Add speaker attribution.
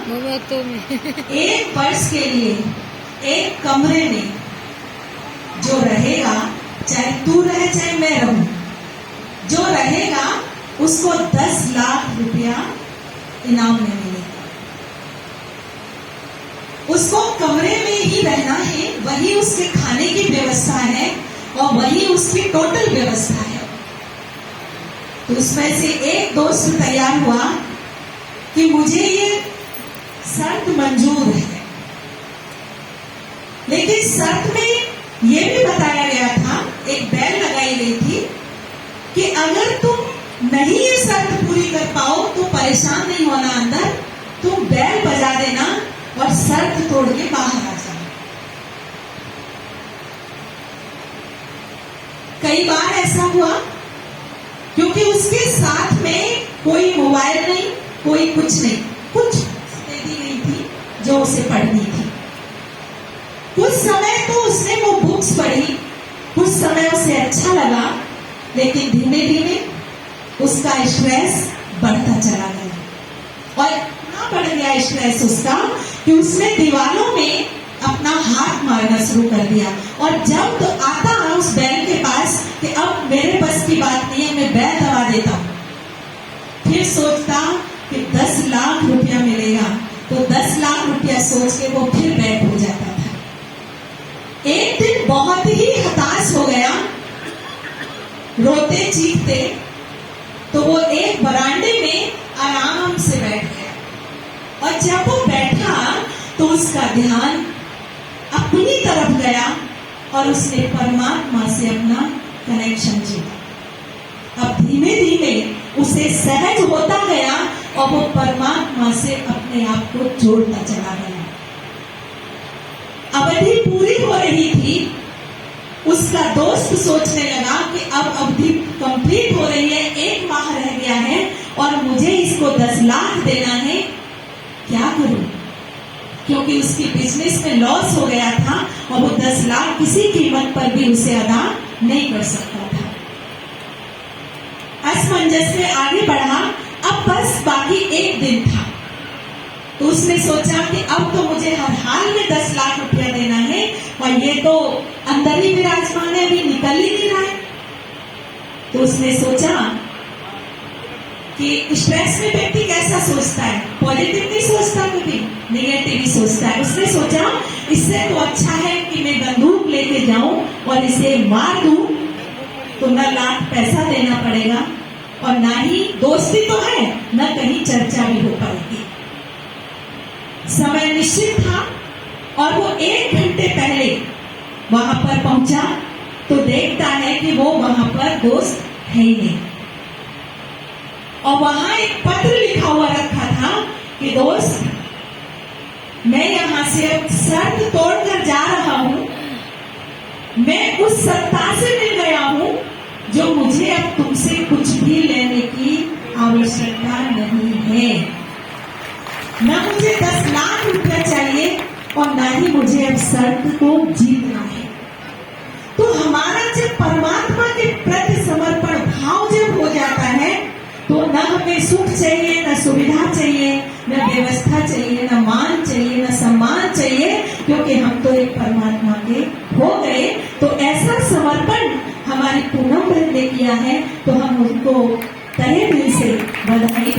Speaker 1: एक वर्ष के लिए एक कमरे में जो रहेगा, चाहे तू रहे चाहे मैं रहूं, जो रहेगा उसको 10 लाख रुपया इनाम में मिलेगा। उसको कमरे में ही रहना है, वही उसके खाने की व्यवस्था है और वही उसकी टोटल व्यवस्था है। तो उसमें से एक दोस्त तैयार हुआ कि मुझे ये शर्त मंजूर है, लेकिन शर्त में ये भी बताया गया था, एक बैल लगाई गई थी कि अगर तुम नहीं ये शर्त पूरी कर पाओ तो परेशान नहीं होना, अंदर तुम बैल बजा देना और शर्त तोड़ के बाहर आ जाओ। कई बार ऐसा हुआ, क्योंकि उसके साथ में कोई मोबाइल नहीं, कोई कुछ नहीं, कुछ दे दी गई थी जो उसे पढ़नी थी। कुछ समय तो उसने वो बुक्स पढ़ी, कुछ समय उसे अच्छा लगा, लेकिन धीमे धीमे उसका स्ट्रेस बढ़ता चला गया और इतना बढ़ गया स्ट्रेस उसका कि उसने दीवारों में अपना हाथ मारना शुरू कर दिया। और जब तो आता उस बैल के पास कि अब मेरे बस की बात नहीं है, मैं बैल दबा देता हूं, फिर सोचता कि 10 लाख रुपया मिलेगा, तो 10 लाख रुपया सोच के वो फिर बैठ हो जाता था। एक दिन बहुत ही हताश हो गया, रोते चीखते, तो वो एक बरामदे में आराम से बैठ गया। और जब वो बैठा तो उसका ध्यान अपनी तरफ गया और उसने परमात्मा से अपना कनेक्शन जोड़ा। अब धीमे धीमे उसे सहज होता गया और वो परमात्मा से अपने आप को जोड़ता चला गया। अवधि पूरी हो रही थी, उसका दोस्त सोचने लगा कि अब अवधि कंप्लीट हो रही है, 1 माह रह गया है और मुझे इसको 10 लाख देना है, क्या करूं? क्योंकि उसकी बिजनेस में लॉस हो गया था और वो 10 लाख किसी कीमत पर भी उसे अदा नहीं कर सकता था। असमंजस में आगे बढ़ा, अब बस बाकी 1 दिन था, तो उसने सोचा कि अब तो मुझे हर हाल में 10 लाख रुपया देना है और ये तो अंदर ही विराजमान है, अभी निकल ही नहीं रहा है। तो उसने सोचा कि स्ट्रेस में व्यक्ति कैसा सोचता है, पॉजिटिव नहीं सोचता, कभी नेगेटिव ही सोचता है। उसने सोचा इससे तो अच्छा है कि मैं बंदूक लेके जाऊं और इसे मार दूं, तो न लाख पैसा देना पड़ेगा और ना ही दोस्ती तो है, न कहीं चर्चा भी हो पाएगी। समय निश्चित था और वो 1 घंटे पहले वहां पर पहुंचा तो देखता है कि वो वहां पर दोस्त है ही नहीं। और वहां एक पत्र लिखा हुआ रखा था कि दोस्त, मैं यहां से अब शर्त तोड़कर जा रहा हूं, मैं उस सत्ता से मिल गया हूं जो मुझे अब तुमसे कुछ भी लेने की आवश्यकता नहीं है। न मुझे 10 लाख रुपया चाहिए और ना ही मुझे अब शर्त को जीतना है। तो हमारा जब परमात्मा के प्रति समर्पण भाव जब हो जाता है, तो न हमें सुख चाहिए, न सुविधा चाहिए, न व्यवस्था चाहिए, न मान चाहिए, न सम्मान चाहिए, क्योंकि हम तो एक परमात्मा के हो गए। तो ऐसा समर्पण हमारी पूनम बहन ने किया है, तो हम उनको तहे दिल से बधाई